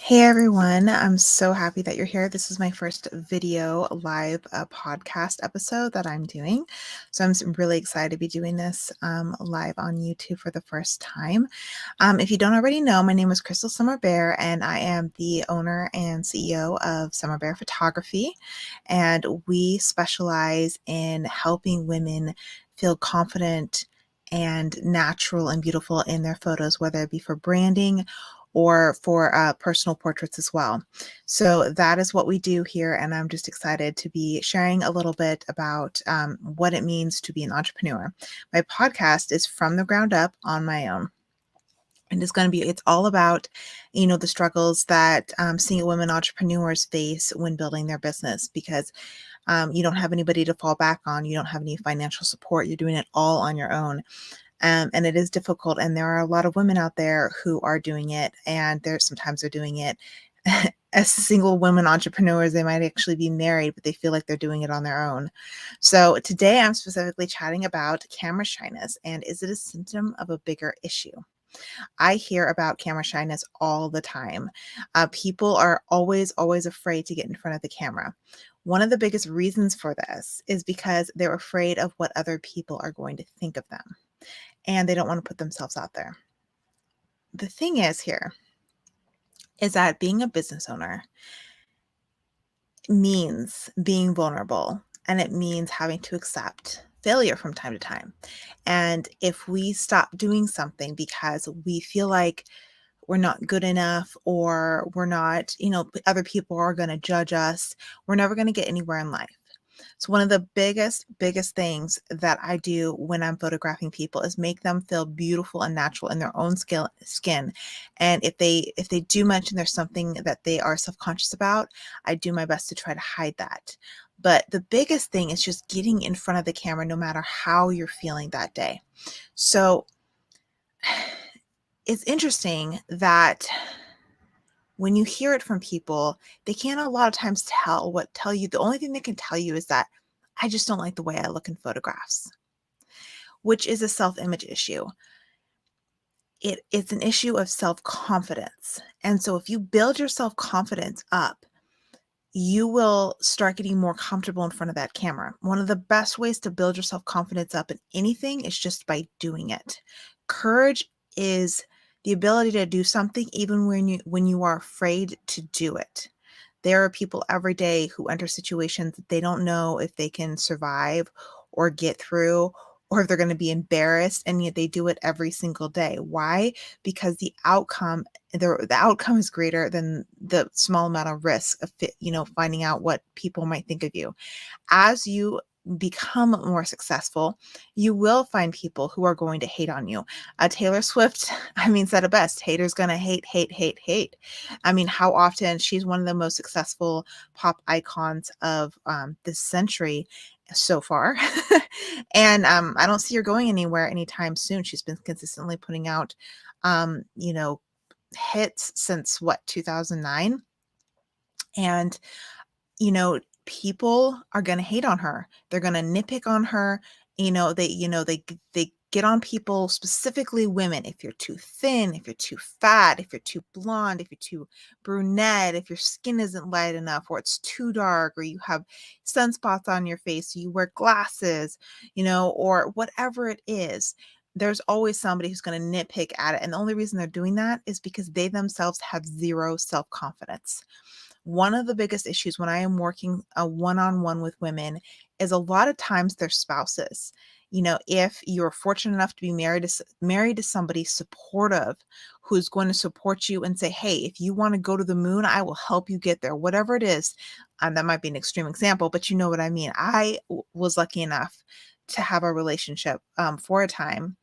Hey everyone, I'm so happy that you're here. This is my first video live podcast episode that I'm doing. So I'm really excited to be doing this live on YouTube for the first time. If you don't already know, my name is Crystal Summer Bear, and I am the owner and CEO of Summer Bear Photography. And we specialize in helping women feel confident and natural and beautiful in their photos, whether it be for branding or for personal portraits as well. So that is what we do here, and I'm just excited to be sharing a little bit about what it means to be an entrepreneur. My podcast is from the ground up on my own. And it's all about, the struggles that single women entrepreneurs face when building their business, because you don't have anybody to fall back on. You don't have any financial support. You're doing it all on your own. And it is difficult. And there are a lot of women out there who are doing it. And sometimes they're doing it as single women entrepreneurs. They might actually be married, but they feel like they're doing it on their own. So today I'm specifically chatting about camera shyness. And is it a symptom of a bigger issue? I hear about camera shyness all the time. People are always afraid to get in front of the camera. One of the biggest reasons for this is because they're afraid of what other people are going to think of them, and they don't want to put themselves out there. The thing is that being a business owner means being vulnerable, and it means having to accept failure from time to time. And if we stop doing something because we feel like we're not good enough, or we're not, other people are going to judge us, we're never going to get anywhere in life. So one of the biggest things that I do when I'm photographing people is make them feel beautiful and natural in their own skin. And if they do mention there's something that they are self-conscious about, I do my best to try to hide that. But the biggest thing is just getting in front of the camera, no matter how you're feeling that day. So it's interesting that when you hear it from people, they can't a lot of times tell you. The only thing they can tell you is that I just don't like the way I look in photographs, which is a self-image issue. It's an issue of self-confidence. And so if you build your self-confidence up, you will start getting more comfortable in front of that camera. One of the best ways to build your self-confidence up in anything is just by doing it. Courage is the ability to do something even when you are afraid to do it. There are people every day who enter situations that they don't know if they can survive or get through, or if they're going to be embarrassed, and yet they do it every single day. Why? Because the outcome is greater than the small amount of risk of finding out what people might think of you. As you become more successful, you will find people who are going to hate on you. Taylor Swift, said it best: haters gonna hate, hate, hate, hate. How often she's one of the most successful pop icons of this century so far. And I don't see her going anywhere anytime soon. She's been consistently putting out, hits since 2009. And, people are going to hate on her. They're going to nitpick on her. They get on people, specifically women. If you're too thin, if you're too fat, if you're too blonde, if you're too brunette, if your skin isn't light enough, or it's too dark, or you have sunspots on your face, so you wear glasses, or whatever it is, there's always somebody who's going to nitpick at it. And the only reason they're doing that is because they themselves have zero self-confidence. One of the biggest issues when I am working a one-on-one with women is a lot of times their spouses. If you're fortunate enough to be married to somebody supportive, who's going to support you and say, hey, if you want to go to the moon, I will help you get there, whatever it is. That might be an extreme example, but you know what I mean. I was lucky enough to have a relationship for a time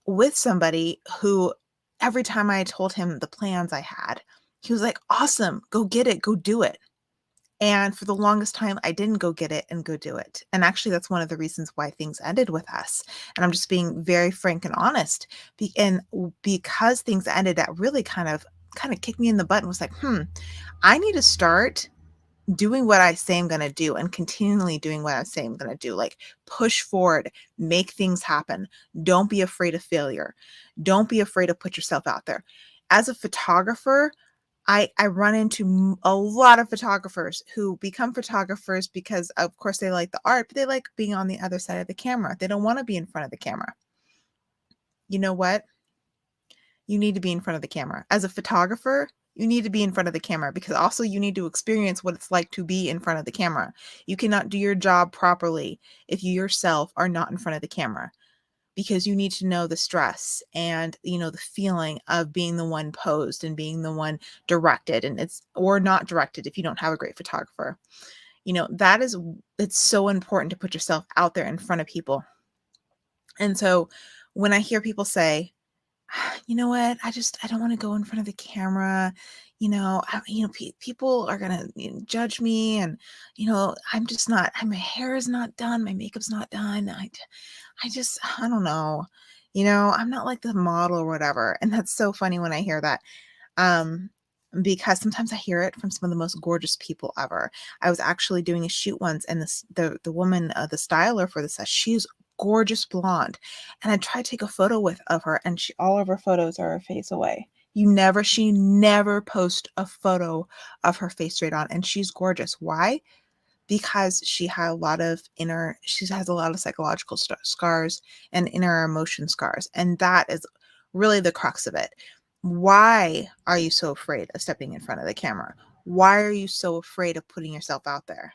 with somebody who, every time I told him the plans I had, he was like, awesome, go get it, go do it. And for the longest time, I didn't go get it and go do it. And actually, that's one of the reasons why things ended with us. And I'm just being very frank and honest. And because things ended, that really kind of kicked me in the butt and was like, I need to start doing what I say I'm going to do, and continually doing what I say I'm going to do. Like, push forward, make things happen. Don't be afraid of failure. Don't be afraid to put yourself out there. As a photographer, I run into a lot of photographers who become photographers because, of course, they like the art, but they like being on the other side of the camera. They don't want to be in front of the camera. You know what? You need to be in front of the camera. As a photographer, you need to be in front of the camera because also you need to experience what it's like to be in front of the camera. You cannot do your job properly if you yourself are not in front of the camera, because you need to know the stress and, the feeling of being the one posed and being the one directed, and or not directed if you don't have a great photographer. It's so important to put yourself out there in front of people. And so when I hear people say, you know what? I don't want to go in front of the camera. People are going to judge me. And, I'm just not, my hair is not done. My makeup's not done. I don't know. I'm not like the model or whatever. And that's so funny when I hear that. Um, because sometimes I hear it from some of the most gorgeous people ever. I was actually doing a shoot once, and the woman, the styler for this, she's gorgeous blonde, and I tried to take a photo of her, and all of her photos are her face away. She never posts a photo of her face straight on, and she's gorgeous. Why? Because she has a lot of psychological scars and inner emotion scars, and that is really the crux of it. Why are you so afraid of stepping in front of the camera? Why are you so afraid of putting yourself out there?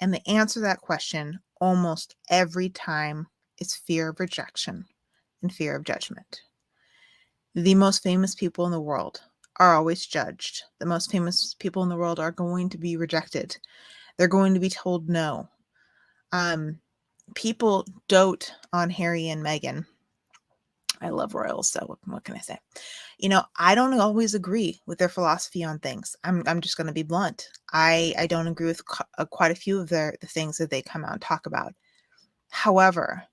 And the answer to that question almost every time is fear of rejection and fear of judgment. The most famous people in the world are always judged. The most famous people in the world are going to be rejected. They're going to be told no. People dote on Harry and Meghan. I love royals, so what can I say? I don't always agree with their philosophy on things. I'm just going to be blunt. I don't agree with quite a few of the things that they come out and talk about. However,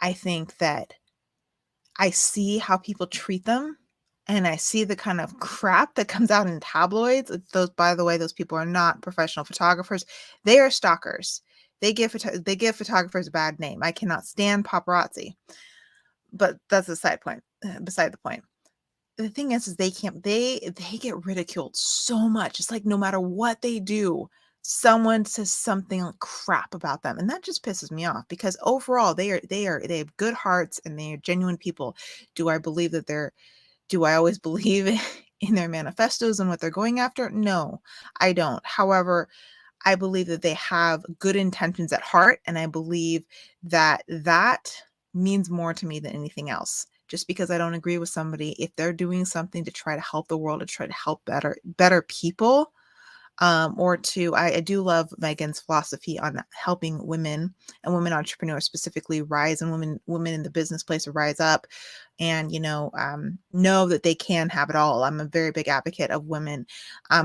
I think that I see how people treat them, and I see the kind of crap that comes out in tabloids. By the way, those people are not professional photographers. They are stalkers. They give photographers a bad name. I cannot stand paparazzi. But that's beside the point. The thing is they get ridiculed so much. It's like no matter what they do, someone says something like crap about them, and that just pisses me off, because overall they have good hearts and they are genuine people. Do I always believe in their manifestos and what they're going after? No, I don't. However, I believe that they have good intentions at heart, and I believe that means more to me than anything else. Just because I don't agree with somebody, if they're doing something to try to help the world, to try to help better people, I do love Megan's philosophy on helping women and women entrepreneurs specifically rise, and women in the business place to rise up and, know that they can have it all. I'm a very big advocate of women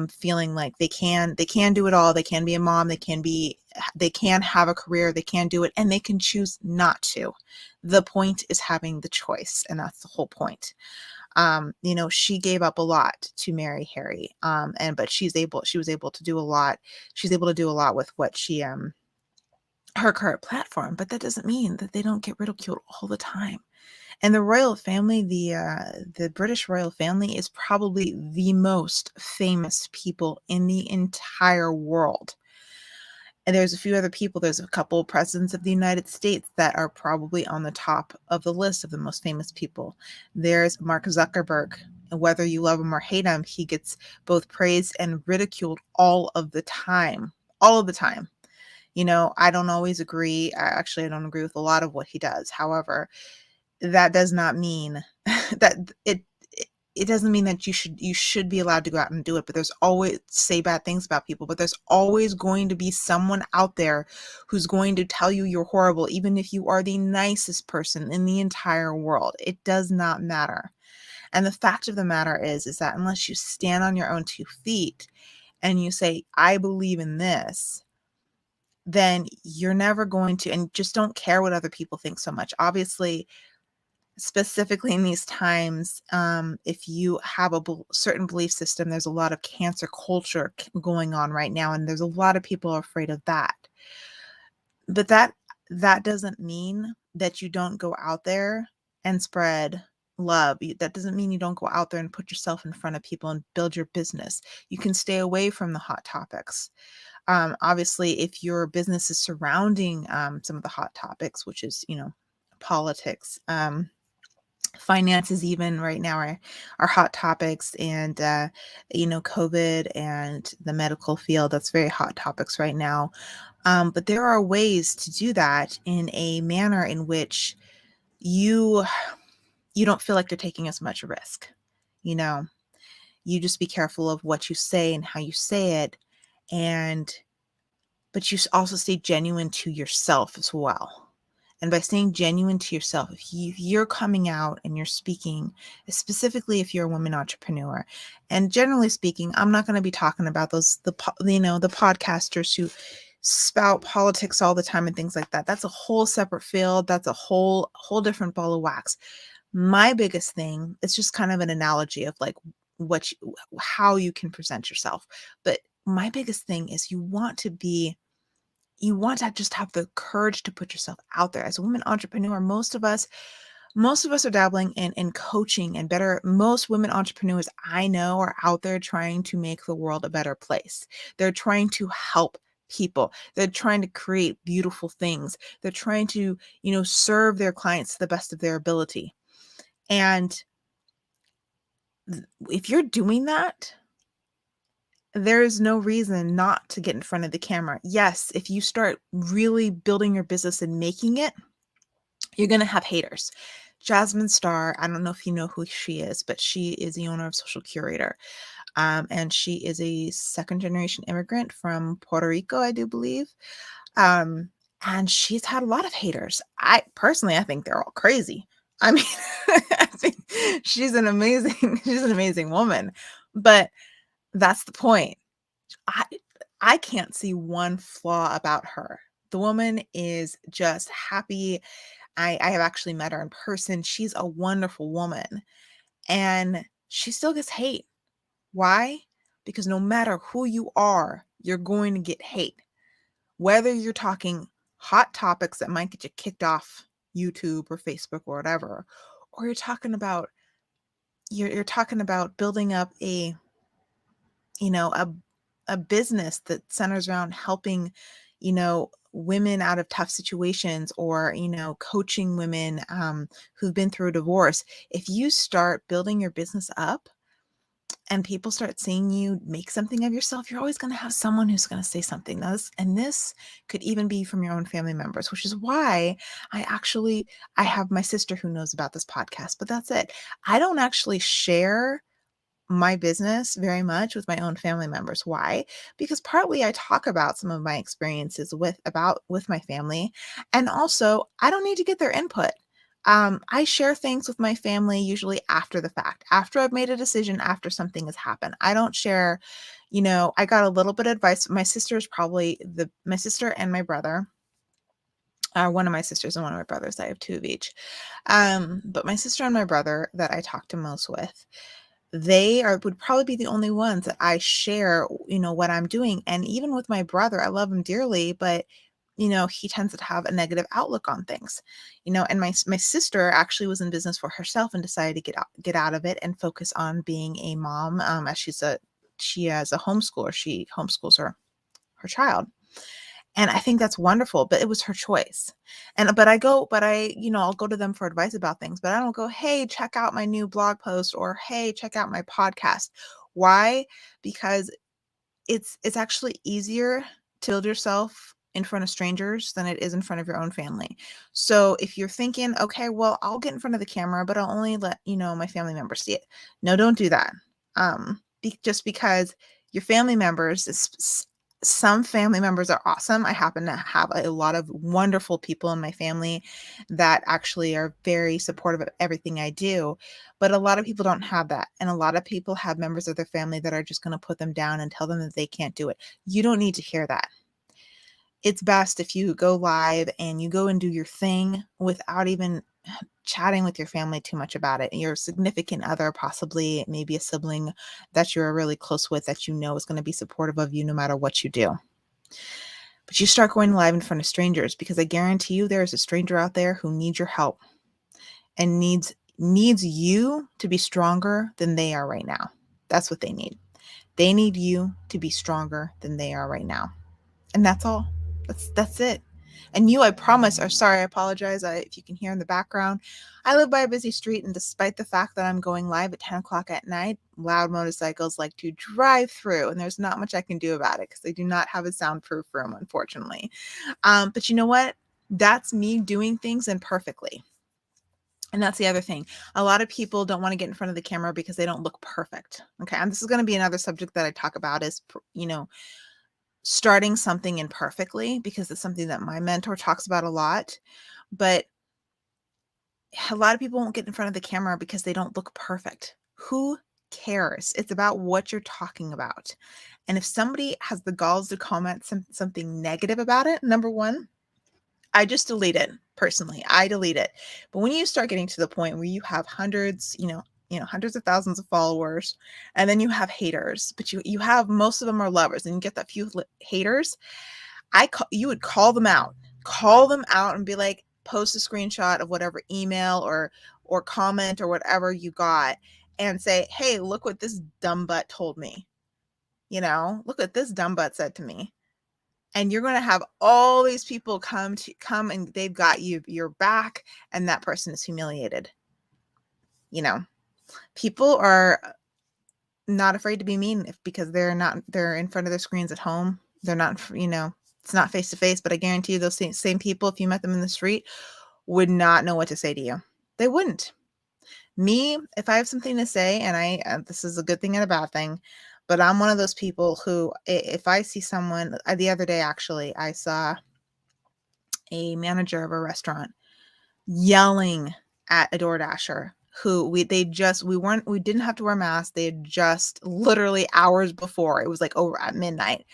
feeling like they can do it all. They can be a mom. They can have a career. They can do it, and they can choose not to. The point is having the choice, and that's the whole point. She gave up a lot to marry Harry. But she was able to do a lot. She's able to do a lot with what her current platform, but that doesn't mean that they don't get ridiculed all the time. And the royal family, the British royal family, is probably the most famous people in the entire world. And there's a few other people. There's a couple presidents of the United States that are probably on the top of the list of the most famous people. There's Mark Zuckerberg. And whether you love him or hate him, he gets both praised and ridiculed all of the time. All of the time. I don't always agree. I don't agree with a lot of what he does. However, that does not mean that it doesn't mean that you should be allowed to go out and do it, but there's always say bad things about people, but there's always going to be someone out there who's going to tell you you're horrible, even if you are the nicest person in the entire world. It does not matter. And the fact of the matter is that unless you stand on your own 2 feet and you say, I believe in this, then you're never going to, and just don't care what other people think so much. Obviously, specifically in these times, if you have a certain belief system, there's a lot of cancer culture going on right now, and there's a lot of people afraid of that. But that doesn't mean that you don't go out there and spread love. That doesn't mean you don't go out there and put yourself in front of people and build your business. You can stay away from the hot topics. Obviously, if your business is surrounding some of the hot topics, which is, politics, finances, even right now are hot topics, and COVID and the medical field, that's very hot topics right now. But there are ways to do that in a manner in which you don't feel like you're taking as much risk. You just be careful of what you say and how you say it, but you also stay genuine to yourself as well. And by staying genuine to yourself, if you're coming out and you're speaking, specifically if you're a woman entrepreneur, and generally speaking, I'm not going to be talking about the podcasters who spout politics all the time and things like that. That's a whole separate field. That's a whole different ball of wax. My biggest thing, it's just kind of an analogy of like how you can present yourself. But my biggest thing is you want to just have the courage to put yourself out there. As a woman entrepreneur, most of us are dabbling in coaching and better. Most women entrepreneurs I know are out there trying to make the world a better place. They're trying to help people. They're trying to create beautiful things. They're trying to, serve their clients to the best of their ability. And if you're doing that, there is no reason not to get in front of the camera. Yes, if you start really building your business and making it, you're going to have haters. Jasmine Star, I don't know if you know who she is, but she is the owner of Social Curator. And she is a second-generation immigrant from Puerto Rico, I do believe. And she's had a lot of haters. I think they're all crazy. I mean, I think she's an amazing woman. But that's the point. I can't see one flaw about her. The woman is just happy. I have actually met her in person. She's a wonderful woman. And she still gets hate. Why? Because no matter who you are, you're going to get hate. Whether you're talking hot topics that might get you kicked off YouTube or Facebook or whatever, or you're talking about building up a business that centers around helping, women out of tough situations, or, coaching women who've been through a divorce. If you start building your business up and people start seeing you make something of yourself, you're always going to have someone who's going to say something. And this could even be from your own family members, which is why I have my sister who knows about this podcast, but that's it. I don't actually share my business very much with my own family members. Why? Because partly I talk about some of my experiences with my family, and also I don't need to get their input. I share things with my family usually after the fact, after I've made a decision, after something has happened. I don't share, I got a little bit of advice. My sister and my brother. One of my sisters and one of my brothers. I have two of each. But my sister and my brother that I talk to most with, would probably be the only ones that I share, what I'm doing. And even with my brother, I love him dearly, but he tends to have a negative outlook on things, and my sister actually was in business for herself and decided to get out of it and focus on being a mom. As she has a homeschooler, she homeschools her child. And I think that's wonderful, but it was her choice. I'll go to them for advice about things, but I don't go, hey, check out my new blog post, or hey, check out my podcast. Why? Because it's actually easier to build yourself in front of strangers than it is in front of your own family. So if you're thinking, okay, well, I'll get in front of the camera, but I'll only let, my family members see it. No, don't do that. Just because your family members, some family members are awesome. I happen to have a lot of wonderful people in my family that actually are very supportive of everything I do. But a lot of people don't have that. And a lot of people have members of their family that are just going to put them down and tell them that they can't do it. You don't need to hear that. It's best if you go live and you go and do your thing without even chatting with your family too much about it. Your significant other, possibly maybe a sibling that you're really close with, that is going to be supportive of you no matter what you do. But you start going live in front of strangers, because I guarantee you there is a stranger out there who needs your help and needs needs you to be stronger than they are right now. That's what they need. They need you to be stronger than they are right now. And that's all. That's it. And you, I promise, are sorry, I apologize if you can hear in the background. I live by a busy street, and despite the fact that I'm going live at 10 o'clock at night, loud motorcycles like to drive through, and there's not much I can do about it because I do not have a soundproof room, unfortunately. But you know what? That's me doing things imperfectly. And that's the other thing. A lot of people don't want to get in front of the camera because they don't look perfect. Okay. And this is going to be another subject that I talk about is, starting something imperfectly, because it's something that my mentor talks about a lot. But a lot of people won't get in front of the camera because they don't look perfect. Who cares? It's about what you're talking about. And if somebody has the galls to comment something negative about it, number one, I just delete it. Personally, I delete it. But when you start getting to the point where you have hundreds, hundreds of thousands of followers, and then you have haters, but you have, most of them are lovers, and you get that few haters, you would call them out and be like, post a screenshot of whatever email or comment or whatever you got and say, hey, look what this dumb butt told me. Look what this dumb butt said to me. And you're going to have all these people come and they've got your back, and that person is humiliated. People are not afraid to be mean because they're in front of their screens at home. They're not, it's not face to face, but I guarantee you those same people, if you met them in the street, would not know what to say to you. They wouldn't. Me, if I have something to say, and this is a good thing and a bad thing, but I'm one of those people who, if I see someone, the other day, actually, I saw a manager of a restaurant yelling at a DoorDasher who we didn't have to wear masks. They had just literally hours before, it was like over at midnight,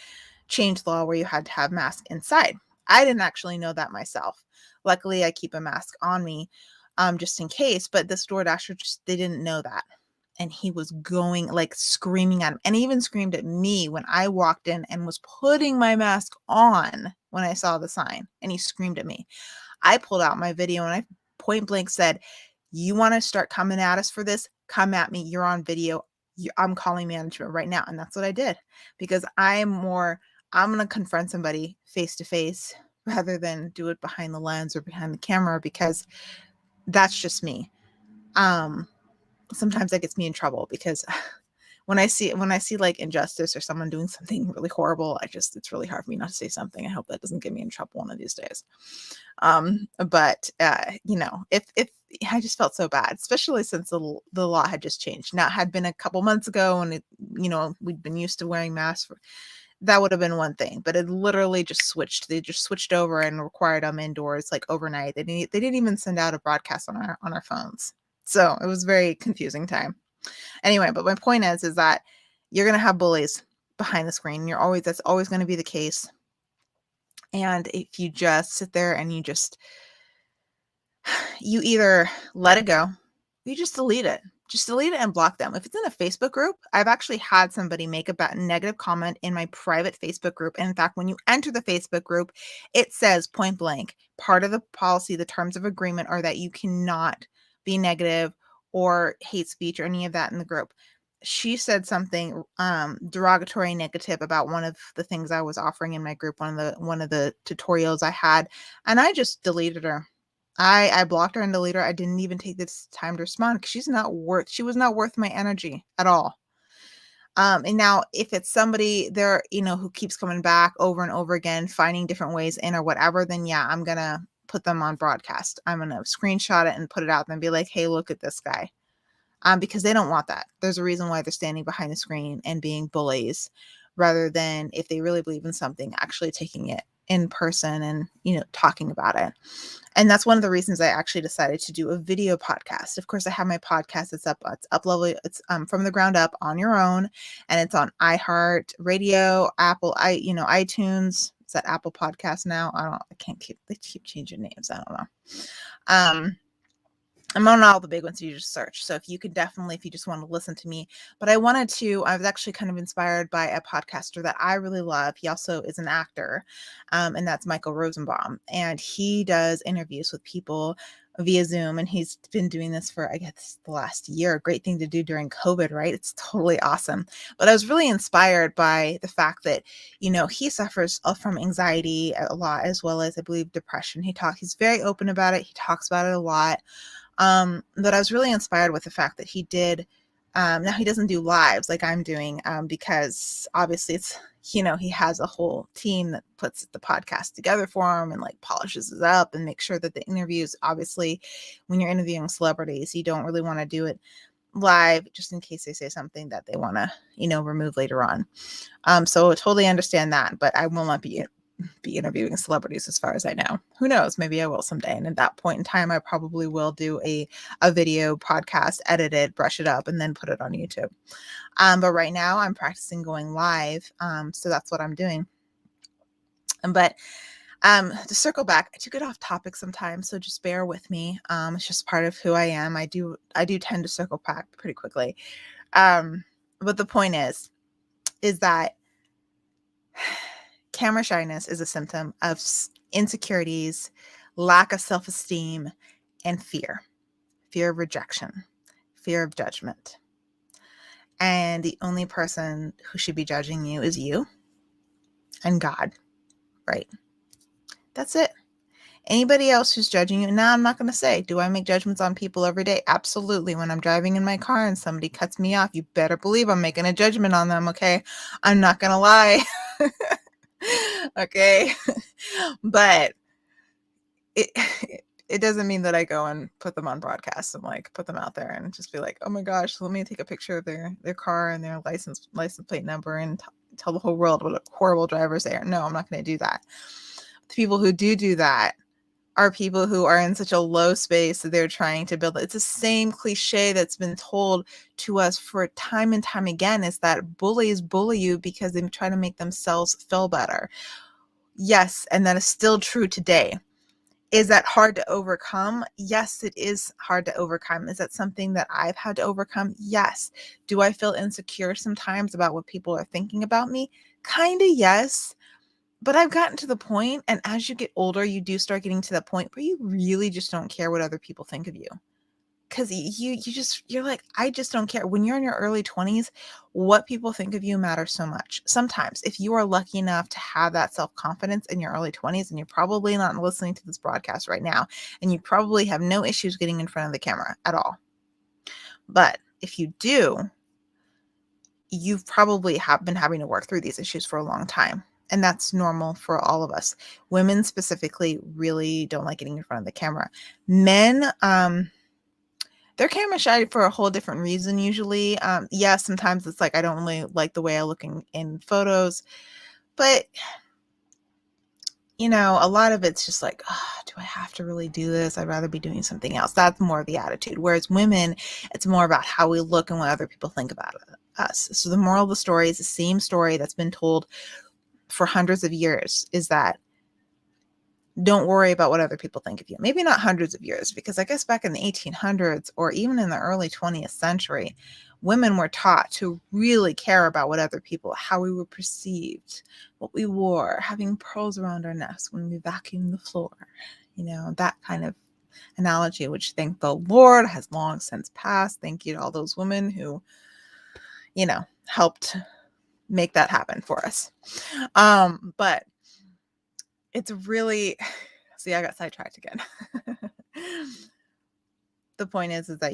changed law where you had to have masks inside. I didn't actually know that myself. Luckily, I keep a mask on me, just in case, but this DoorDasher they didn't know that. And he was going, like, screaming at him, and he even screamed at me when I walked in and was putting my mask on when I saw the sign, and he screamed at me. I pulled out my video and I point blank said, you want to start coming at us for this? Come at me. You're on video. I'm calling management right now. And that's what I did, because I'm going to confront somebody face to face rather than do it behind the lens or behind the camera, because that's just me. Sometimes that gets me in trouble, because when I see like injustice or someone doing something really horrible, it's really hard for me not to say something. I hope that doesn't get me in trouble one of these days. But if I just felt so bad, especially since the law had just changed. Now, it had been a couple months ago, and we'd been used to wearing masks. That would have been one thing, but it literally just switched. They just switched over and required them indoors, like, overnight. They didn't even send out a broadcast on our phones. So it was a very confusing time. Anyway, but my point is that you're going to have bullies behind the screen. That's always going to be the case. And if you just sit there and you either let it go, you just delete it. Just delete it and block them. If it's in a Facebook group, I've actually had somebody make a negative comment in my private Facebook group. And in fact, when you enter the Facebook group, it says point blank, part of the policy, the terms of agreement are that you cannot be negative or hate speech or any of that in the group. She said something derogatory, negative about one of the things I was offering in my group, one of the tutorials I had, and I just deleted her. I blocked her and deleted her. I didn't even take this time to respond because she was not worth my energy at all. And now if it's somebody there, who keeps coming back over and over again, finding different ways in or whatever, then yeah, I'm going to put them on broadcast. I'm going to screenshot it and put it out and be like, hey, look at this guy. Because they don't want that. There's a reason why they're standing behind the screen and being bullies, rather than, if they really believe in something, actually taking it in person and, talking about it. And that's one of the reasons I actually decided to do a video podcast. Of course, I have my podcast. It's up level. It's from the ground up on your own, and it's on iHeart Radio, Apple, iTunes. Is that Apple Podcast now? They keep changing names. I don't know. I'm on all the big ones, you just search. So if you could definitely, if you just want to listen to me, but I was actually kind of inspired by a podcaster that I really love. He also is an actor, and that's Michael Rosenbaum. And he does interviews with people via Zoom, and he's been doing this for, I guess, the last year. A great thing to do during COVID, right? It's totally awesome. But I was really inspired by the fact that, he suffers from anxiety a lot, as well as, I believe, depression. He's very open about it. He talks about it a lot. But I was really inspired with the fact that he did, now he doesn't do lives like I'm doing, because obviously it's, he has a whole team that puts the podcast together for him and like polishes it up and make sure that the interviews, obviously when you're interviewing celebrities, you don't really want to do it live just in case they say something that they want to, remove later on. So I totally understand that, but I will not be interviewing celebrities as far as I know. Who knows? Maybe I will someday. And at that point in time, I probably will do a video podcast, edit it, brush it up, and then put it on YouTube. But right now I'm practicing going live. So that's what I'm doing. But to circle back, I do get off topic sometimes, so just bear with me. It's just part of who I am. I do tend to circle back pretty quickly. But the point is that camera shyness is a symptom of insecurities, lack of self-esteem, and fear of rejection, fear of judgment. And the only person who should be judging you is you and God, right? That's it. Anybody else who's judging you, now I'm not going to say, do I make judgments on people every day? Absolutely. When I'm driving in my car and somebody cuts me off, you better believe I'm making a judgment on them, okay? I'm not going to lie. Okay. But it doesn't mean that I go and put them on broadcast and like put them out there and just be like, oh my gosh, let me take a picture of their car and their license plate number and tell the whole world what a horrible drivers they are. No, I'm not going to do that. The people who do that are people who are in such a low space that they're trying to build. It's the same cliche that's been told to us for time and time again, is that bullies bully you because they try to make themselves feel better. Yes, and that is still true today. Is that hard to overcome? Yes, it is hard to overcome. Is that something that I've had to overcome? Yes. Do I feel insecure sometimes about what people are thinking about me? Kind of, yes. But I've gotten to the point, and as you get older, you do start getting to the point where you really just don't care what other people think of you. Because you're like, I just don't care. When you're in your early 20s, what people think of you matters so much. Sometimes, if you are lucky enough to have that self-confidence in your early 20s, and you're probably not listening to this broadcast right now, and you probably have no issues getting in front of the camera at all. But if you do, you've probably been having to work through these issues for a long time. And that's normal for all of us. Women specifically really don't like getting in front of the camera. Men, they're camera shy for a whole different reason usually. Yeah, sometimes it's like, I don't really like the way I look in photos. But, a lot of it's just like, oh, do I have to really do this? I'd rather be doing something else. That's more of the attitude. Whereas women, it's more about how we look and what other people think about us. So the moral of the story is the same story that's been told for hundreds of years, is that don't worry about what other people think of you. Maybe not hundreds of years, because I guess back in the 1800s or even in the early 20th century, women were taught to really care about what other people, how we were perceived, what we wore, having pearls around our necks when we vacuumed the floor, that kind of analogy, which thank the Lord has long since passed. Thank you to all those women who, helped make that happen for us. But it's really, see, I got sidetracked again. The point is that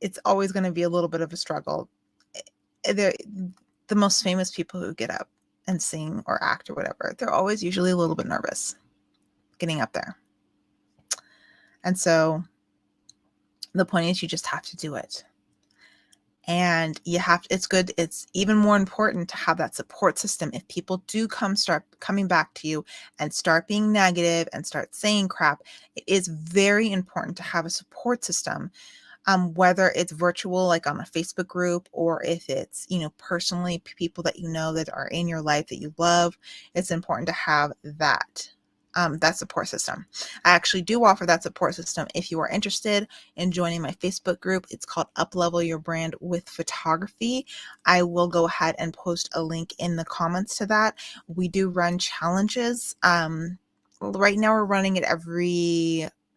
it's always going to be a little bit of a struggle. The most famous people who get up and sing or act or whatever, they're always usually a little bit nervous getting up there. And so the point is, you just have to do it. And it's even more important to have that support system. If people do start coming back to you and start being negative and start saying crap, it is very important to have a support system, whether it's virtual, like on a Facebook group, or if it's, personally, people that that are in your life that you love. It's important to have that that support system. I actually do offer that support system if you are interested in joining my Facebook group. It's called Uplevel Your Brand with Photography. I will go ahead and post a link in the comments to that. We do run challenges. Right now we're running it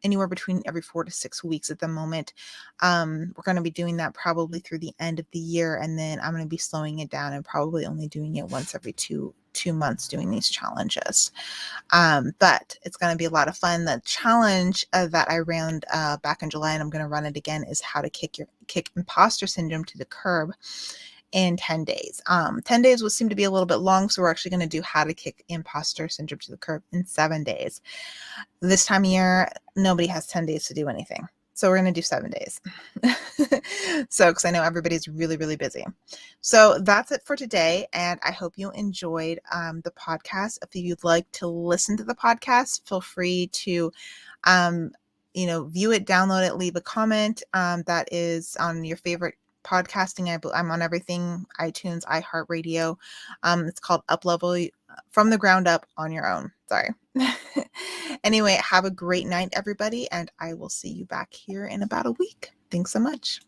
anywhere between every 4 to 6 weeks at the moment. We're going to be doing that probably through the end of the year, and then I'm going to be slowing it down and probably only doing it once every two months, doing these challenges. But it's going to be a lot of fun. The challenge that I ran back in July, and I'm going to run it again, is how to kick imposter syndrome to the curb in 10 days. 10 days would seem to be a little bit long, so we're actually going to do how to kick imposter syndrome to the curb in 7 days. This time of year, nobody has 10 days to do anything. So we're going to do 7 days. So, because I know everybody's really, really busy. So that's it for today. And I hope you enjoyed the podcast. If you'd like to listen to the podcast, feel free to, view it, download it, leave a comment. That is on your favorite podcasting. I'm on everything: iTunes, iHeartRadio. It's called Uplevel from the ground up on your own. Sorry. Anyway, have a great night, everybody, and I will see you back here in about a week. Thanks so much.